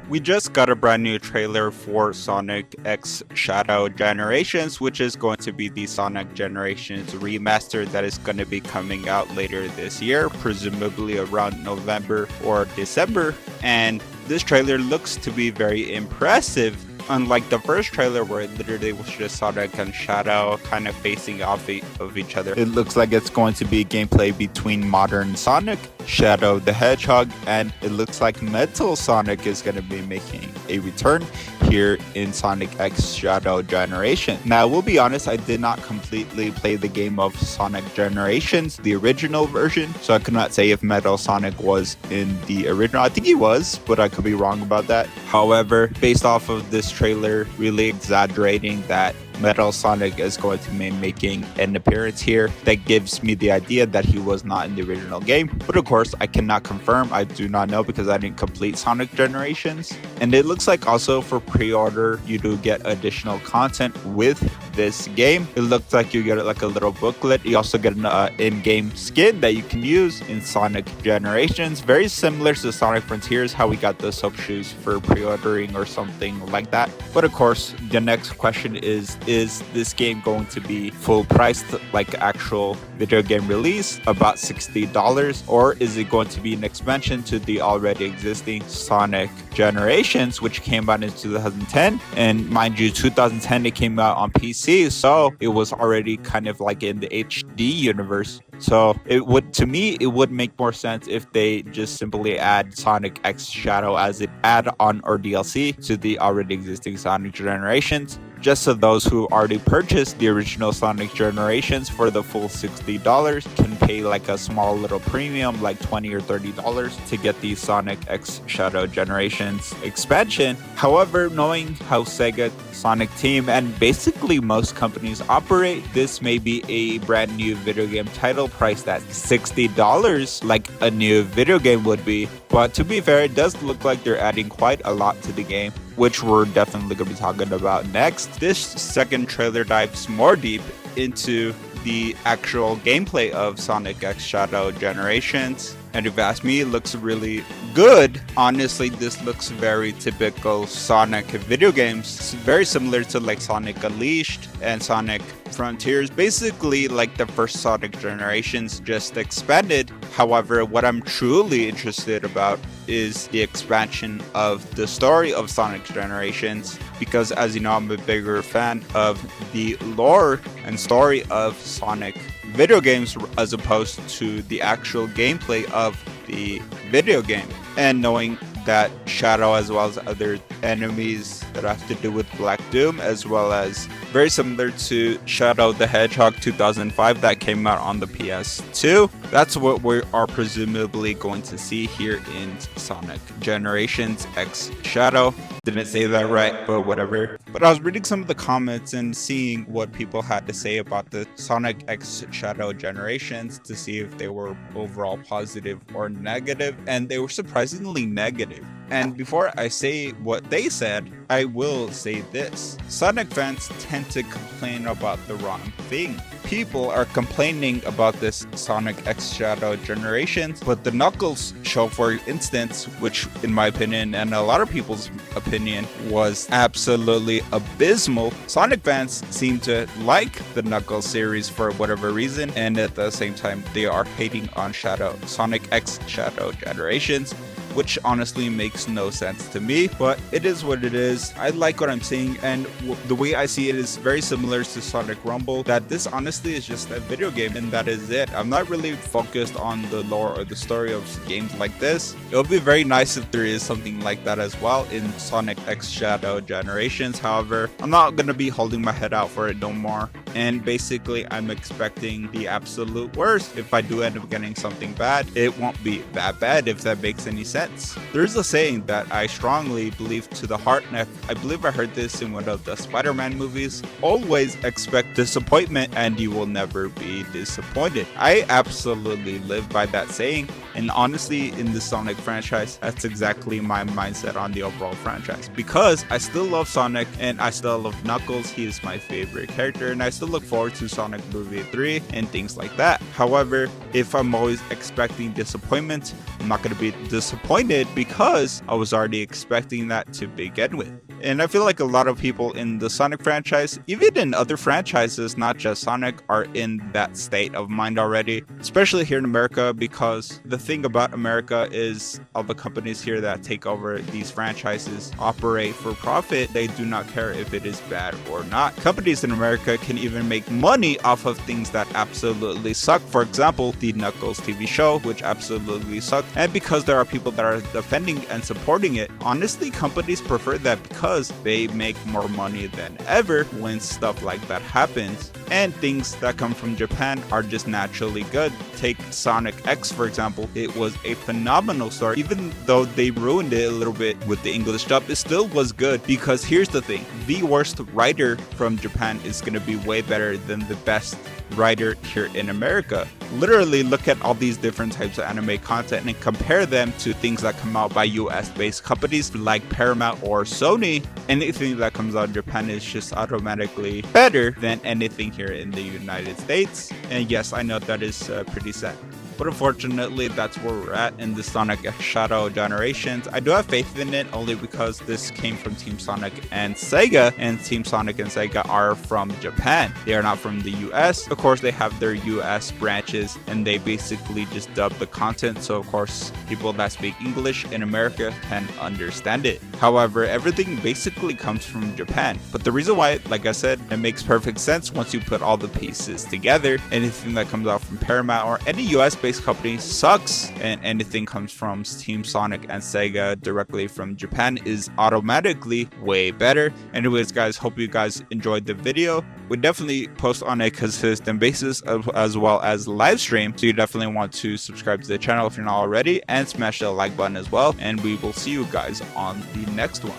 We just got a brand new trailer for Sonic X Shadow Generations, which is going to be the Sonic Generations remaster that is going to be coming out later this year, presumably around November or December. And this trailer looks to be very impressive. Unlike the first trailer where it literally was just Sonic and Shadow kind of facing off of each other, it looks like it's going to be gameplay between modern Sonic, Shadow the Hedgehog, and it looks like Metal Sonic is going to be making a return here in Sonic X Shadow Generation. Now, we'll be honest, I did not completely play the game of Sonic Generations, the original version, so I could not say if Metal Sonic was in the original. I think he was, but I could be wrong about that. However, based off of this trailer really exaggerating that Metal Sonic is going to be making an appearance here, that gives me the idea that he was not in the original game. But of course, I cannot confirm. I do not know because I didn't complete Sonic Generations. And it looks like also for pre-order, you do get additional content with this game. It looks like you get like a little booklet. You also get an in-game skin that you can use in Sonic Generations. Very similar to Sonic Frontiers, how we got the soap shoes for pre-ordering or something like that. But of course, the next question is this game going to be full priced like actual video game release, about $60, or is it going to be an expansion to the already existing Sonic Generations, which came out in 2010? And mind you, 2010 it came out on PC, so it was already kind of like in the HD universe. So it would, to me, it would make more sense if they just simply add Sonic X Shadow as an add-on or DLC to the already existing Sonic Generations, just so those who already purchased the original Sonic Generations for the full $60 can pay like a small little premium, like $20 or $30 to get the Sonic X Shadow Generations expansion. However, knowing how Sega, Sonic Team, and basically most companies operate, this may be a brand new video game title priced at $60 like a new video game would be. But to be fair, it does look like they're adding quite a lot to the game, which we're definitely going to be talking about next. This second trailer dives more deep into the actual gameplay of Sonic X Shadow Generations. And if you ask me, it looks really good. Honestly, this looks very typical Sonic video games. It's very similar to like Sonic Unleashed and Sonic Frontiers. Basically like the first Sonic Generations, just expanded. However, what I'm truly interested about is the expansion of the story of Sonic Generations, because as you know, I'm a bigger fan of the lore and story of Sonic video games as opposed to the actual gameplay of the video game. And knowing that Shadow, as well as other enemies that have to do with Black Doom, as well as very similar to Shadow the Hedgehog 2005 that came out on the PS2. That's what we are presumably going to see here in Sonic Generations X Shadow. Didn't say that right, but whatever. But I was reading some of the comments and seeing what people had to say about the Sonic X Shadow Generations to see if they were overall positive or negative, and they were surprisingly negative. And before I say what they said, I will say this. Sonic fans tend to complain about the wrong thing. People are complaining about this Sonic X Shadow Generations, but the Knuckles show, for instance, which in my opinion and a lot of people's opinion was absolutely abysmal. Sonic fans seem to like the Knuckles series for whatever reason, and at the same time they are hating on Sonic X Shadow Generations, which honestly makes no sense to me, but it is what it is. I like what I'm seeing, and the way I see it is very similar to Sonic Rumble, that this honestly is just a video game, and that is it. I'm not really focused on the lore or the story of games like this. It would be very nice if there is something like that as well in Sonic X Shadow Generations. However, I'm not going to be holding my head out for it no more, and basically I'm expecting the absolute worst. If I do end up getting something bad, it won't be that bad, if that makes any sense. There's a saying that I strongly believe to the heart, and I believe I heard this in one of the Spider-Man movies: always expect disappointment and you will never be disappointed. I absolutely live by that saying, and honestly in the Sonic franchise, that's exactly my mindset on the overall franchise, because I still love Sonic and I still love Knuckles. He is my favorite character, and I still to look forward to Sonic Movie 3 and things like that. However, if I'm always expecting disappointment, I'm not going to be disappointed because I was already expecting that to begin with. And I feel like a lot of people in the Sonic franchise, even in other franchises, not just Sonic, are in that state of mind already, especially here in America, because the thing about America is all the companies here that take over these franchises operate for profit. They do not care if it is bad or not. Companies in America can even make money off of things that absolutely suck. For example, the Knuckles TV show, which absolutely sucked. And because there are people that are defending and supporting it, honestly, companies prefer that because they make more money than ever when stuff like that happens. And things that come from Japan are just naturally good. Take Sonic X, for example. It was a phenomenal story. Even though they ruined it a little bit with the English dub, it still was good, because here's the thing. The worst writer from Japan is going to be way better than the best writer here in America. Literally look at all these different types of anime content and compare them to things that come out by US based companies like Paramount or Sony. Anything that comes out of Japan is just automatically better than anything here in the United States. And yes, I know that is pretty sad. But unfortunately, that's where we're at in the Sonic X Shadow Generations. I do have faith in it only because this came from Team Sonic and Sega, and Team Sonic and Sega are from Japan. They are not from the US. Of course, they have their US branches, and they basically just dub the content. So of course, people that speak English in America can understand it. However, everything basically comes from Japan. But the reason why, like I said, it makes perfect sense once you put all the pieces together. Anything that comes out from Paramount or any US based company sucks, and anything comes from Team Sonic and Sega directly from Japan is automatically way better. Anyways, guys, hope you guys enjoyed the video. We definitely post on a consistent basis as well as live stream, so you definitely want to subscribe to the channel if you're not already, and smash the like button as well, and we will see you guys on the next one.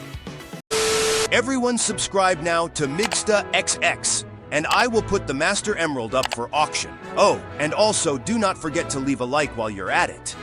Everyone subscribe now to Migsta XX, and I will put the Master Emerald up for auction. Oh, and also do not forget to leave a like while you're at it.